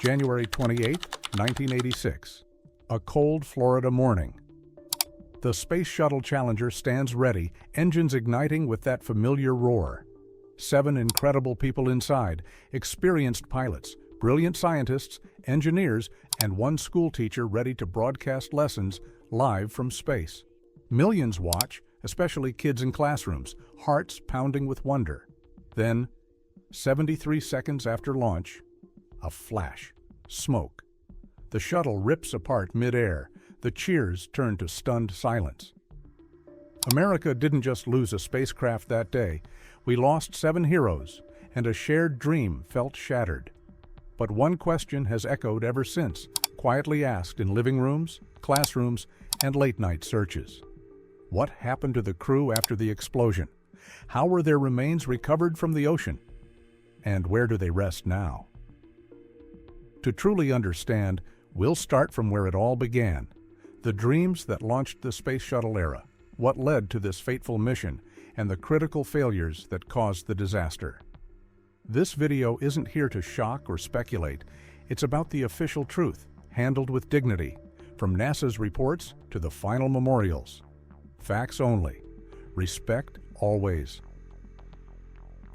January 28, 1986. A cold Florida morning. The Space Shuttle Challenger stands ready, engines igniting with that familiar roar. 7 incredible people inside, experienced pilots, brilliant scientists, engineers, and 1 schoolteacher ready to broadcast lessons live from space. Millions watch, especially kids in classrooms, hearts pounding with wonder. Then, 73 seconds after launch, a flash, smoke. The shuttle rips apart mid-air. The cheers turn to stunned silence. America didn't just lose a spacecraft that day. We lost 7 heroes, and a shared dream felt shattered. But one question has echoed ever since, quietly asked in living rooms, classrooms, and late-night searches. What happened to the crew after the explosion? How were their remains recovered from the ocean? And where do they rest now? To truly understand, we'll start from where it all began. The dreams that launched the Space Shuttle era, what led to this fateful mission, and the critical failures that caused the disaster. This video isn't here to shock or speculate. It's about the official truth, handled with dignity, from NASA's reports to the final memorials. Facts only. Respect always.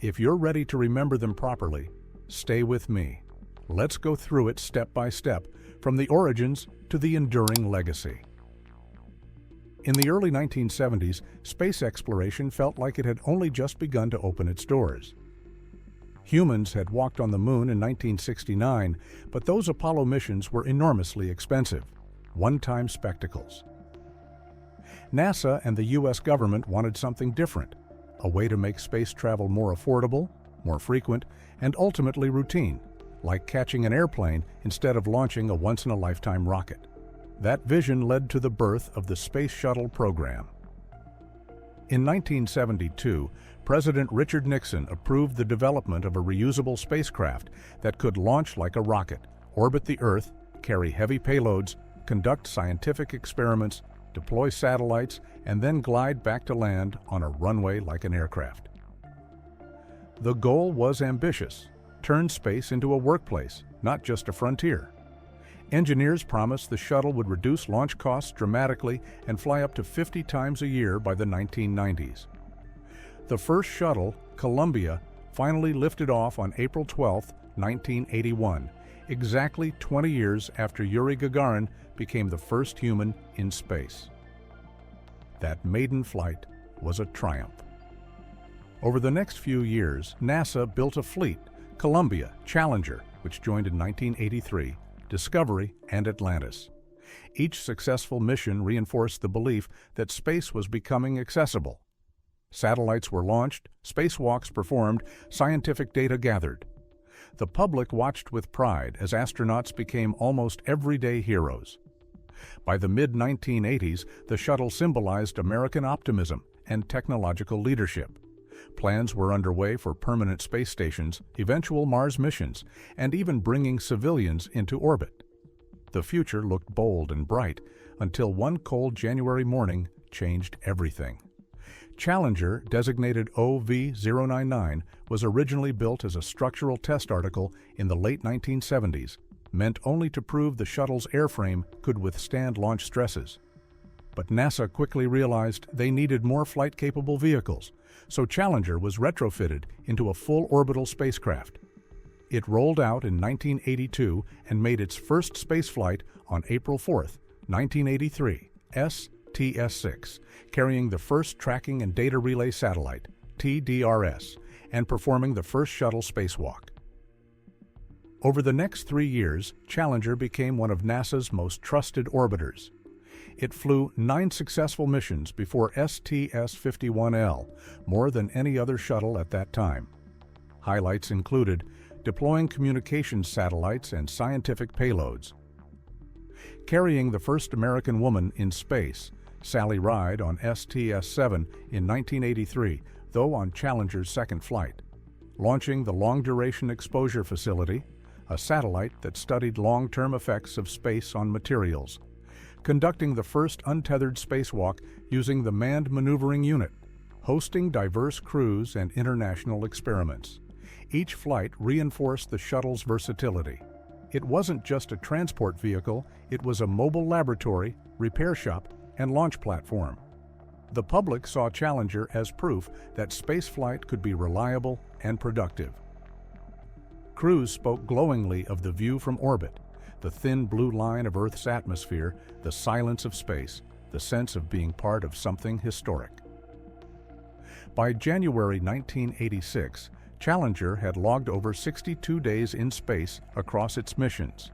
If you're ready to remember them properly, stay with me. Let's go through it step by step, from the origins to the enduring legacy. In the early 1970s, space exploration felt like it had only just begun to open its doors. Humans had walked on the moon in 1969, but those Apollo missions were enormously expensive, one-time spectacles. NASA and the U.S. government wanted something different, a way to make space travel more affordable, more frequent, and ultimately routine, like catching an airplane instead of launching a once-in-a-lifetime rocket. That vision led to the birth of the Space Shuttle program. In 1972, President Richard Nixon approved the development of a reusable spacecraft that could launch like a rocket, orbit the Earth, carry heavy payloads, conduct scientific experiments, deploy satellites, and then glide back to land on a runway like an aircraft. The goal was ambitious: turn space into a workplace, not just a frontier. Engineers promised the shuttle would reduce launch costs dramatically and fly up to 50 times a year by the 1990s. The first shuttle, Columbia, finally lifted off on April 12, 1981, exactly 20 years after Yuri Gagarin became the first human in space. That maiden flight was a triumph. Over the next few years, NASA built a fleet: Columbia, Challenger, which joined in 1983, Discovery, and Atlantis. Each successful mission reinforced the belief that space was becoming accessible. Satellites were launched, spacewalks performed, scientific data gathered. The public watched with pride as astronauts became almost everyday heroes. By the mid-1980s, the shuttle symbolized American optimism and technological leadership. Plans were underway for permanent space stations, eventual Mars missions, and even bringing civilians into orbit. The future looked bold and bright until one cold January morning changed everything. Challenger, designated OV-099, was originally built as a structural test article in the late 1970s, meant only to prove the shuttle's airframe could withstand launch stresses. But NASA quickly realized they needed more flight-capable vehicles, so Challenger was retrofitted into a full orbital spacecraft. It rolled out in 1982 and made its first spaceflight on April 4, 1983, STS-6, carrying the first Tracking and Data Relay Satellite, TDRS, and performing the first shuttle spacewalk. Over the next 3 years, Challenger became one of NASA's most trusted orbiters. It flew 9 successful missions before STS-51L, more than any other shuttle at that time. Highlights included deploying communications satellites and scientific payloads, carrying the first American woman in space, Sally Ride, on STS-7 in 1983, though on Challenger's second flight, launching the Long-Duration Exposure Facility, a satellite that studied long-term effects of space on materials, conducting the first untethered spacewalk using the Manned Maneuvering Unit, hosting diverse crews and international experiments. Each flight reinforced the shuttle's versatility. It wasn't just a transport vehicle, it was a mobile laboratory, repair shop, and launch platform. The public saw Challenger as proof that spaceflight could be reliable and productive. Crews spoke glowingly of the view from orbit, the thin blue line of Earth's atmosphere, the silence of space, the sense of being part of something historic. By January 1986, Challenger had logged over 62 days in space across its missions.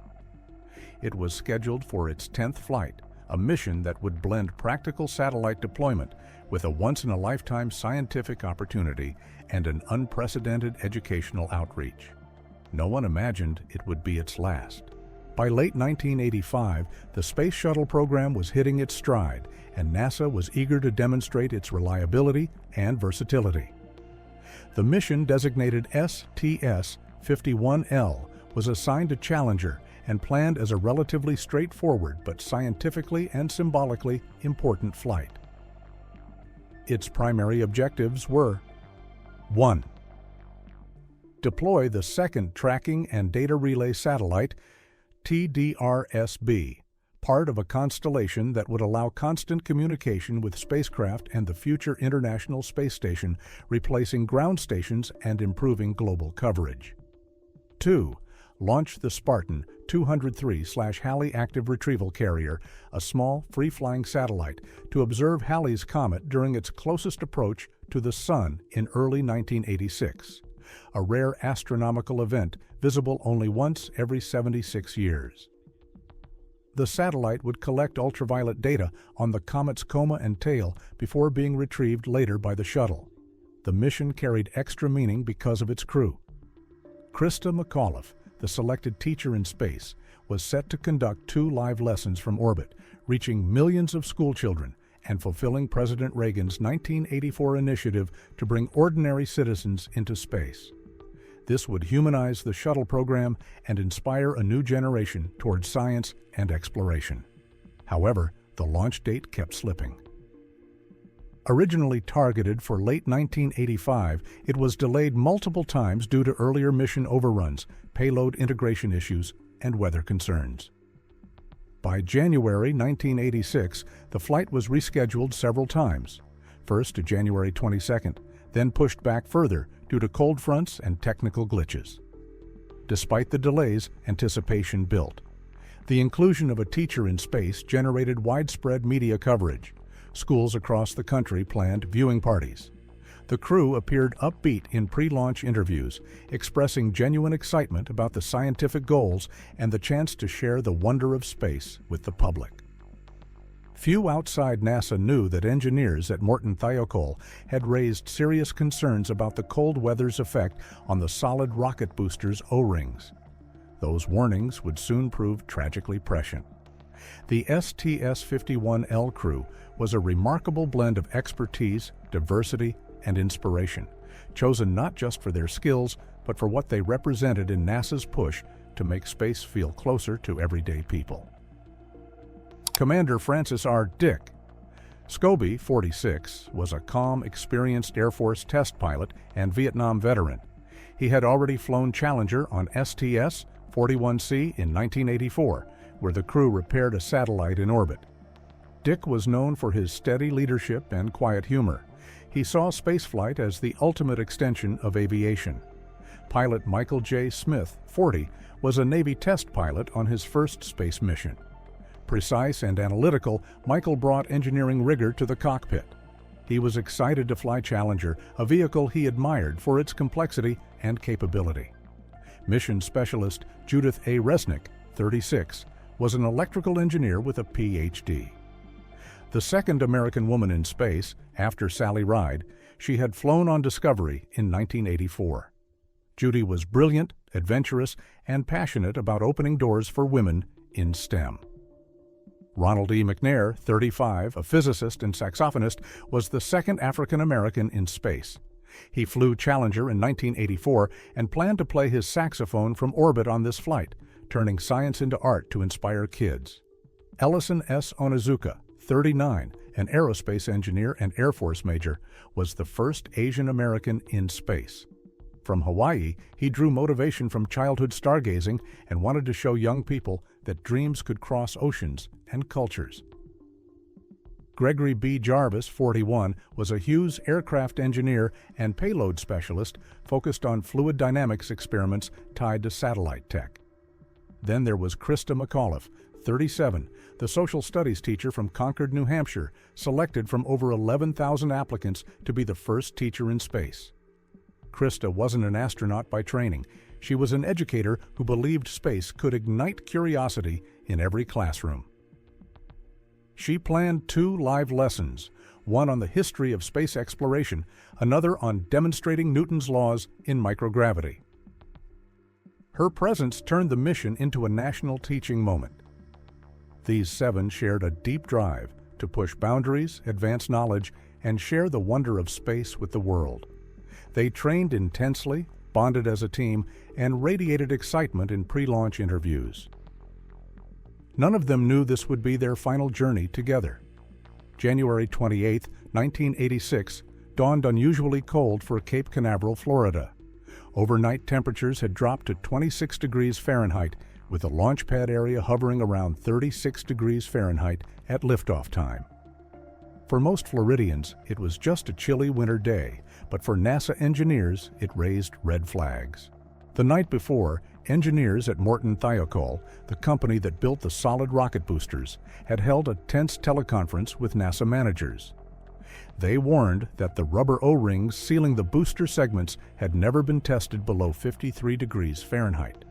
It was scheduled for its 10th flight, a mission that would blend practical satellite deployment with a once-in-a-lifetime scientific opportunity and an unprecedented educational outreach. No one imagined it would be its last. By late 1985, the Space Shuttle program was hitting its stride, and NASA was eager to demonstrate its reliability and versatility. The mission designated STS-51L was assigned to Challenger and planned as a relatively straightforward but scientifically and symbolically important flight. Its primary objectives were: 1. Deploy the second Tracking and Data Relay Satellite, TDRSB, part of a constellation that would allow constant communication with spacecraft and the future International Space Station, replacing ground stations and improving global coverage. 2. Launch the Spartan 203/Halley active retrieval carrier, a small, free-flying satellite, to observe Halley's comet during its closest approach to the Sun in early 1986, a rare astronomical event visible only once every 76 years. The satellite would collect ultraviolet data on the comet's coma and tail before being retrieved later by the shuttle. The mission carried extra meaning because of its crew. Christa McAuliffe, the selected teacher in space, was set to conduct 2 live lessons from orbit, reaching millions of schoolchildren and fulfilling President Reagan's 1984 initiative to bring ordinary citizens into space. This would humanize the shuttle program and inspire a new generation towards science and exploration. However, the launch date kept slipping. Originally targeted for late 1985, it was delayed multiple times due to earlier mission overruns, payload integration issues, and weather concerns. By January 1986, the flight was rescheduled several times, first to January 22nd, then pushed back further due to cold fronts and technical glitches. Despite the delays, anticipation built. The inclusion of a teacher in space generated widespread media coverage. Schools across the country planned viewing parties. The crew appeared upbeat in pre-launch interviews, expressing genuine excitement about the scientific goals and the chance to share the wonder of space with the public. Few outside NASA knew that engineers at Morton Thiokol had raised serious concerns about the cold weather's effect on the solid rocket boosters' O-rings. Those warnings would soon prove tragically prescient. The STS-51L crew was a remarkable blend of expertise, diversity, and inspiration, chosen not just for their skills, but for what they represented in NASA's push to make space feel closer to everyday people. Commander Francis R. Dick. Scobie, 46, was a calm, experienced Air Force test pilot and Vietnam veteran. He had already flown Challenger on STS-41C in 1984, where the crew repaired a satellite in orbit. Dick was known for his steady leadership and quiet humor. He saw spaceflight as the ultimate extension of aviation. Pilot Michael J. Smith, 40, was a Navy test pilot on his first space mission. Precise and analytical, Michael brought engineering rigor to the cockpit. He was excited to fly Challenger, a vehicle he admired for its complexity and capability. Mission specialist Judith A. Resnick, 36, was an electrical engineer with a Ph.D. The second American woman in space, after Sally Ride, she had flown on Discovery in 1984. Judy was brilliant, adventurous, and passionate about opening doors for women in STEM. Ronald E. McNair, 35, a physicist and saxophonist, was the second African American in space. He flew Challenger in 1984 and planned to play his saxophone from orbit on this flight, turning science into art to inspire kids. Ellison S. Onizuka, 39, an aerospace engineer and Air Force major, was the first Asian American in space. From Hawaii, he drew motivation from childhood stargazing and wanted to show young people that dreams could cross oceans and cultures. Gregory B. Jarvis, 41, was a Hughes aircraft engineer and payload specialist focused on fluid dynamics experiments tied to satellite tech. Then there was Christa McAuliffe, 37, the social studies teacher from Concord, New Hampshire, selected from over 11,000 applicants to be the first teacher in space. Christa wasn't an astronaut by training. She was an educator who believed space could ignite curiosity in every classroom. She planned 2 live lessons, one on the history of space exploration, another on demonstrating Newton's laws in microgravity. Her presence turned the mission into a national teaching moment. These 7 shared a deep drive to push boundaries, advance knowledge, and share the wonder of space with the world. They trained intensely, bonded as a team, and radiated excitement in pre-launch interviews. None of them knew this would be their final journey together. January 28, 1986, dawned unusually cold for Cape Canaveral, Florida. Overnight temperatures had dropped to 26 degrees Fahrenheit, with the launch pad area hovering around 36 degrees Fahrenheit at liftoff time. For most Floridians, it was just a chilly winter day, but for NASA engineers, it raised red flags. The night before, engineers at Morton Thiokol, the company that built the solid rocket boosters, had held a tense teleconference with NASA managers. They warned that the rubber O-rings sealing the booster segments had never been tested below 53 degrees Fahrenheit.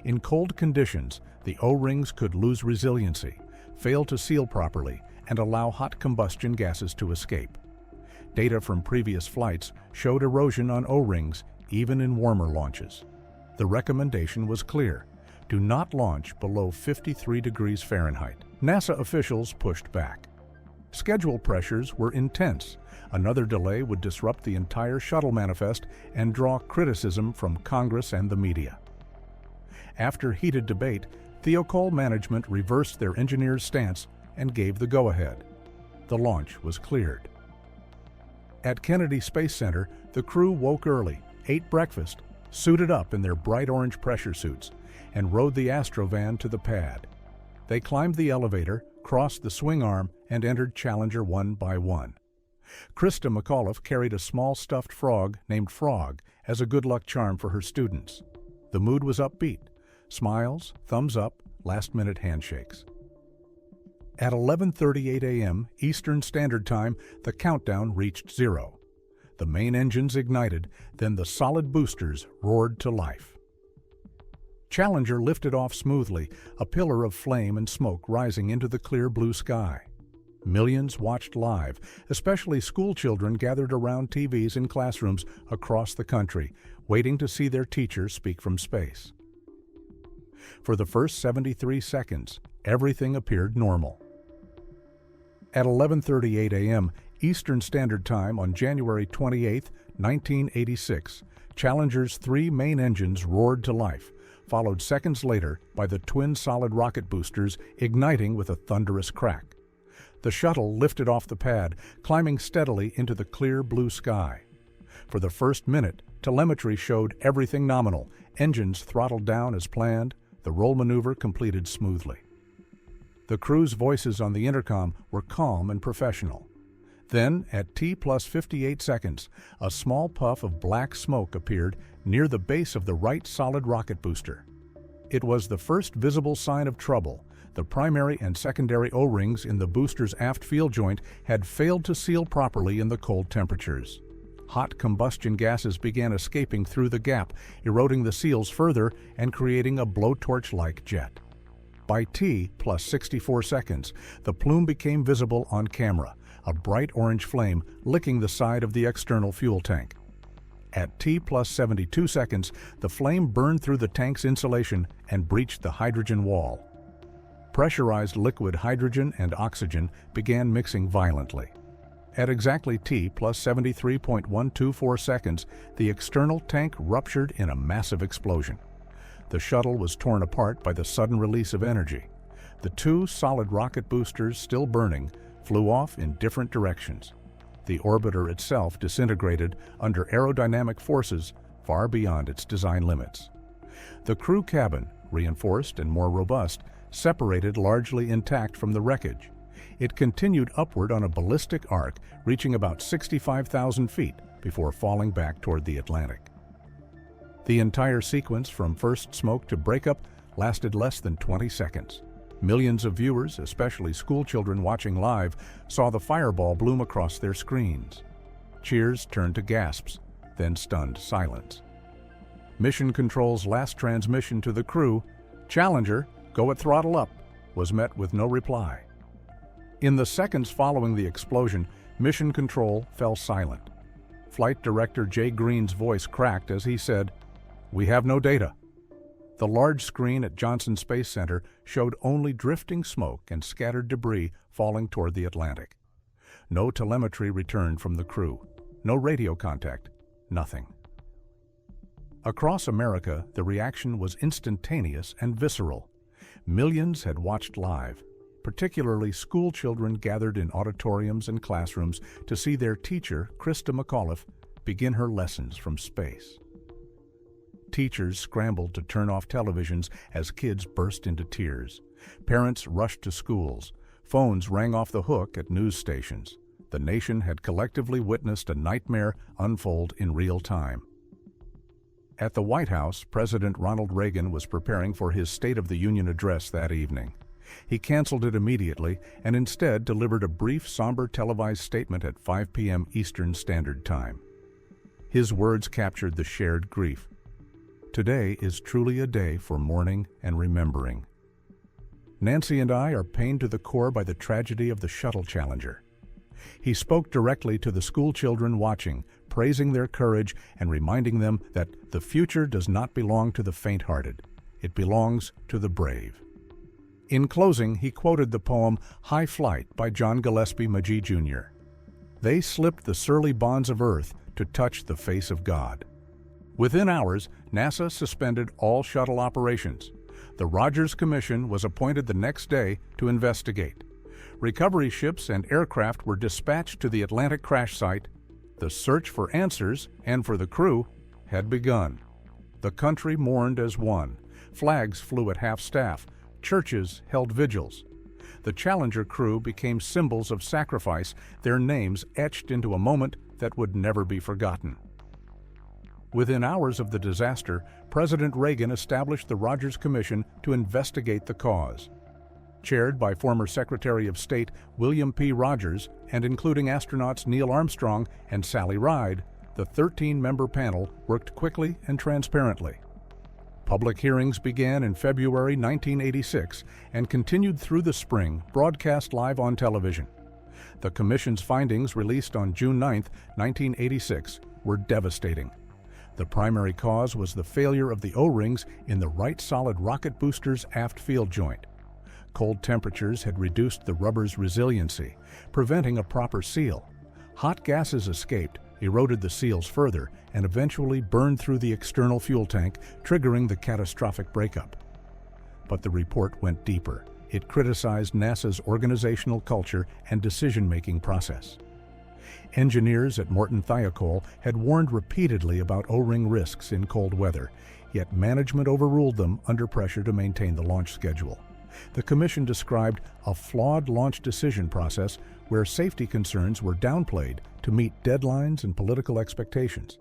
In cold conditions, the O-rings could lose resiliency, fail to seal properly, and allow hot combustion gases to escape. Data from previous flights showed erosion on O-rings even in warmer launches. The recommendation was clear: do not launch below 53 degrees Fahrenheit. NASA officials pushed back. Schedule pressures were intense. Another delay would disrupt the entire shuttle manifest and draw criticism from Congress and the media. After heated debate, Thiokol management reversed their engineers' stance and gave the go-ahead. The launch was cleared. At Kennedy Space Center, the crew woke early, ate breakfast, suited up in their bright orange pressure suits, and rode the Astrovan to the pad. They climbed the elevator, crossed the swing arm, and entered Challenger one by one. Christa McAuliffe carried a small stuffed frog named Frog as a good luck charm for her students. The mood was upbeat: smiles, thumbs up, last-minute handshakes. At 11:38 a.m. Eastern Standard Time, the countdown reached 0. The main engines ignited, then the solid boosters roared to life. Challenger lifted off smoothly, a pillar of flame and smoke rising into the clear blue sky. Millions watched live, especially school children gathered around TVs in classrooms across the country, waiting to see their teacher speak from space. For the first 73 seconds, everything appeared normal. At 11:38 a.m. Eastern Standard Time on January 28, 1986, Challenger's 3 main engines roared to life, followed seconds later by the twin solid rocket boosters igniting with a thunderous crack. The shuttle lifted off the pad, climbing steadily into the clear blue sky. For the first minute, telemetry showed everything nominal, engines throttled down as planned, the roll maneuver completed smoothly. The crew's voices on the intercom were calm and professional. Then, at T+58 seconds, a small puff of black smoke appeared near the base of the right solid rocket booster. It was the first visible sign of trouble. The primary and secondary O-rings in the booster's aft field joint had failed to seal properly in the cold temperatures. Hot combustion gases began escaping through the gap, eroding the seals further and creating a blowtorch-like jet. By T+64 seconds, the plume became visible on camera, a bright orange flame licking the side of the external fuel tank. At T+72 seconds, the flame burned through the tank's insulation and breached the hydrogen wall. Pressurized liquid hydrogen and oxygen began mixing violently. At exactly T+73.124 seconds, the external tank ruptured in a massive explosion. The shuttle was torn apart by the sudden release of energy. The 2 solid rocket boosters, still burning, flew off in different directions. The orbiter itself disintegrated under aerodynamic forces, far beyond its design limits. The crew cabin, reinforced and more robust, separated largely intact from the wreckage. It continued upward on a ballistic arc, reaching about 65,000 feet before falling back toward the Atlantic. The entire sequence from first smoke to breakup lasted less than 20 seconds. Millions of viewers, especially schoolchildren watching live, saw the fireball bloom across their screens. Cheers turned to gasps, then stunned silence. Mission Control's last transmission to the crew, "Challenger, go at throttle up," was met with no reply. In the seconds following the explosion, Mission Control fell silent. Flight Director Jay Green's voice cracked as he said, "We have no data." The large screen at Johnson Space Center showed only drifting smoke and scattered debris falling toward the Atlantic. No telemetry returned from the crew. No radio contact. Nothing. Across America, the reaction was instantaneous and visceral. Millions had watched live. Particularly school children gathered in auditoriums and classrooms to see their teacher, Christa McAuliffe, begin her lessons from space. Teachers scrambled to turn off televisions as kids burst into tears. Parents rushed to schools. Phones rang off the hook at news stations. The nation had collectively witnessed a nightmare unfold in real time. At the White House, President Ronald Reagan was preparing for his State of the Union address that evening. He canceled it immediately and instead delivered a brief, somber televised statement at 5 p.m. Eastern Standard Time. His words captured the shared grief. "Today is truly a day for mourning and remembering. Nancy and I are pained to the core by the tragedy of the Shuttle Challenger." He spoke directly to the school children watching, praising their courage and reminding them that the future does not belong to the faint-hearted. It belongs to the brave. In closing, he quoted the poem High Flight by John Gillespie Magee Jr. "They slipped the surly bonds of earth to touch the face of God." Within hours, NASA suspended all shuttle operations. The Rogers Commission was appointed the next day to investigate. Recovery ships and aircraft were dispatched to the Atlantic crash site. The search for answers, and for the crew, had begun. The country mourned as one. Flags flew at half-staff. Churches held vigils. The Challenger crew became symbols of sacrifice, their names etched into a moment that would never be forgotten. Within hours of the disaster, President Reagan established the Rogers Commission to investigate the cause. Chaired by former Secretary of State William P. Rogers and including astronauts Neil Armstrong and Sally Ride, the 13-member panel worked quickly and transparently. Public hearings began in February 1986 and continued through the spring, broadcast live on television. The Commission's findings, released on June 9, 1986, were devastating. The primary cause was the failure of the O-rings in the right solid rocket booster's aft field joint. Cold temperatures had reduced the rubber's resiliency, preventing a proper seal. Hot gases escaped, eroded the seals further, and eventually burned through the external fuel tank, triggering the catastrophic breakup. But the report went deeper. It criticized NASA's organizational culture and decision-making process. Engineers at Morton Thiokol had warned repeatedly about O-ring risks in cold weather, yet management overruled them under pressure to maintain the launch schedule. The Commission described a flawed launch decision process where safety concerns were downplayed to meet deadlines and political expectations.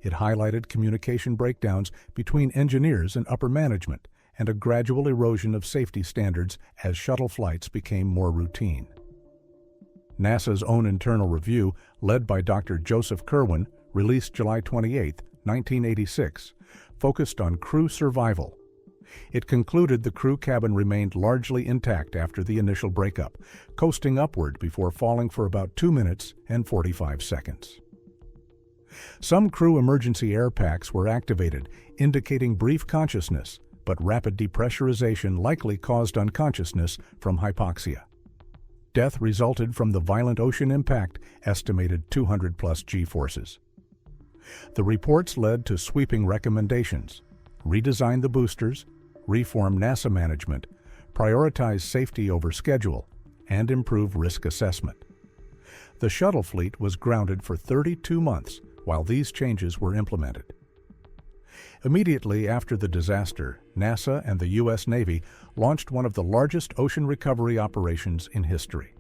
It highlighted communication breakdowns between engineers and upper management and a gradual erosion of safety standards as shuttle flights became more routine. NASA's own internal review, led by Dr. Joseph Kerwin, released July 28, 1986, focused on crew survival. It concluded the crew cabin remained largely intact after the initial breakup, coasting upward before falling for about 2 minutes and 45 seconds. Some crew emergency air packs were activated, indicating brief consciousness, but rapid depressurization likely caused unconsciousness from hypoxia. Death resulted from the violent ocean impact, estimated 200-plus G-forces. The reports led to sweeping recommendations: redesign the boosters, reform NASA management, prioritize safety over schedule, and improve risk assessment. The shuttle fleet was grounded for 32 months while these changes were implemented. Immediately after the disaster, NASA and the U.S. Navy launched one of the largest ocean recovery operations in history.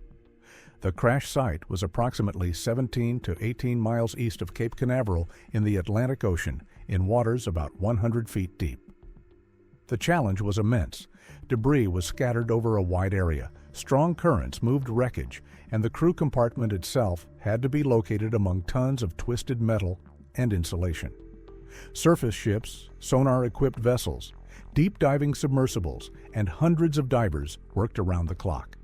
The crash site was approximately 17 to 18 miles east of Cape Canaveral in the Atlantic Ocean, in waters about 100 feet deep. The challenge was immense. Debris was scattered over a wide area, strong currents moved wreckage, and the crew compartment itself had to be located among tons of twisted metal and insulation. Surface ships, sonar-equipped vessels, deep-diving submersibles, and hundreds of divers worked around the clock.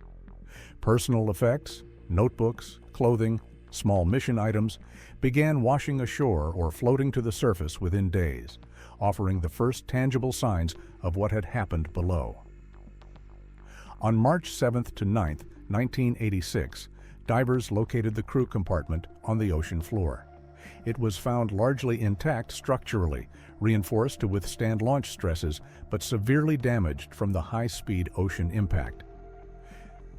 Personal effects, notebooks, clothing, small mission items began washing ashore or floating to the surface within days, offering the first tangible signs of what had happened below. On March 7th to 9th, 1986, divers located the crew compartment on the ocean floor. It was found largely intact structurally, reinforced to withstand launch stresses, but severely damaged from the high-speed ocean impact.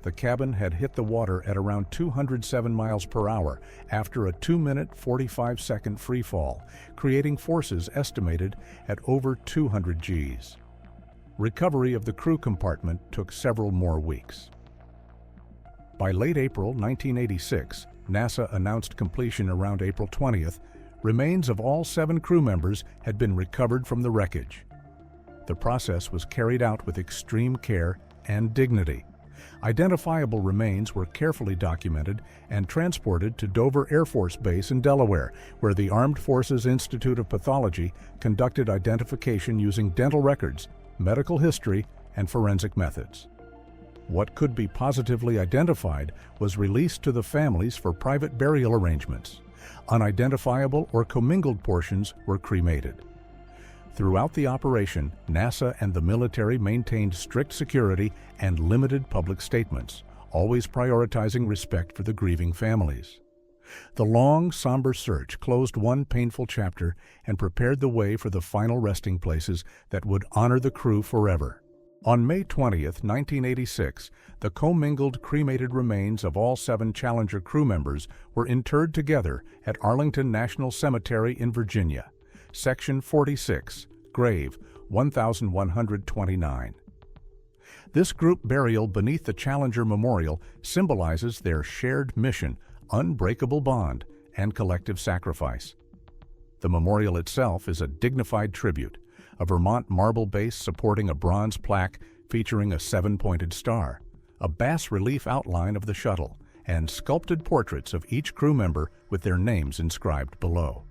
The cabin had hit the water at around 207 miles per hour after a 2-minute, 45-second free fall, creating forces estimated at over 200 Gs. Recovery of the crew compartment took several more weeks. By late April 1986, NASA announced completion around April 20th. Remains of all 7 crew members had been recovered from the wreckage. The process was carried out with extreme care and dignity. Identifiable remains were carefully documented and transported to Dover Air Force Base in Delaware, where the Armed Forces Institute of Pathology conducted identification using dental records, medical history, and forensic methods. What could be positively identified was released to the families for private burial arrangements. Unidentifiable or commingled portions were cremated. Throughout the operation, NASA and the military maintained strict security and limited public statements, always prioritizing respect for the grieving families. The long, somber search closed one painful chapter and prepared the way for the final resting places that would honor the crew forever. On May 20th, 1986, the commingled cremated remains of all 7 Challenger crew members were interred together at Arlington National Cemetery in Virginia. Section 46, grave 1129. This group burial beneath the Challenger Memorial symbolizes their shared mission, unbreakable bond, and collective sacrifice. The memorial itself is a dignified tribute, a Vermont marble base supporting a bronze plaque featuring a 7-pointed star, a bas-relief outline of the shuttle, and sculpted portraits of each crew member with their names inscribed below.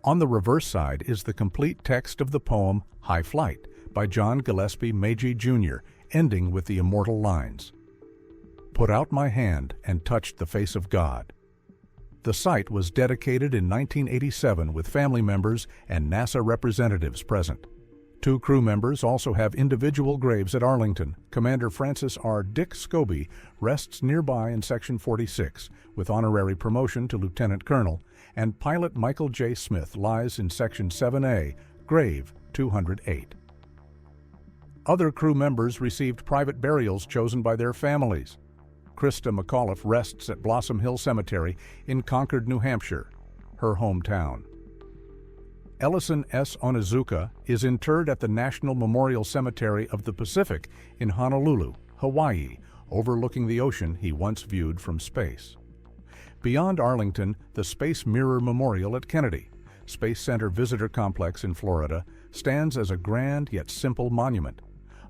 On the reverse side is the complete text of the poem High Flight by John Gillespie Magee Jr., ending with the immortal lines, "Put out my hand and touched the face of God." The site was dedicated in 1987 with family members and NASA representatives present. 2 crew members also have individual graves at Arlington. Commander Francis R. Dick Scobie rests nearby in Section 46, with honorary promotion to Lieutenant Colonel, and pilot Michael J. Smith lies in Section 7A, grave 208. Other crew members received private burials chosen by their families. Christa McAuliffe rests at Blossom Hill Cemetery in Concord, New Hampshire, her hometown. Ellison S. Onizuka is interred at the National Memorial Cemetery of the Pacific in Honolulu, Hawaii, overlooking the ocean he once viewed from space. Beyond Arlington, the Space Mirror Memorial at Kennedy, Space Center Visitor Complex in Florida, stands as a grand yet simple monument,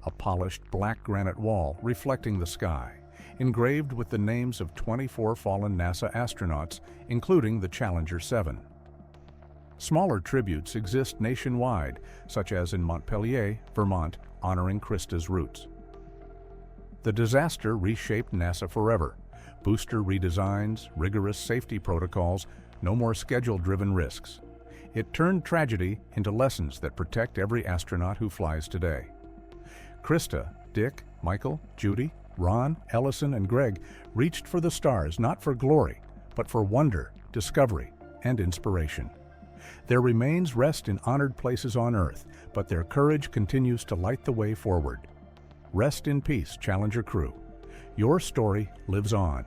a polished black granite wall reflecting the sky, engraved with the names of 24 fallen NASA astronauts, including the Challenger 7. Smaller tributes exist nationwide, such as in Montpelier, Vermont, honoring Christa's roots. The disaster reshaped NASA forever. Booster redesigns, rigorous safety protocols, no more schedule-driven risks. It turned tragedy into lessons that protect every astronaut who flies today. Christa, Dick, Michael, Judy, Ron, Ellison, and Greg reached for the stars not for glory, but for wonder, discovery, and inspiration. Their remains rest in honored places on Earth, but their courage continues to light the way forward. Rest in peace, Challenger crew. Your story lives on.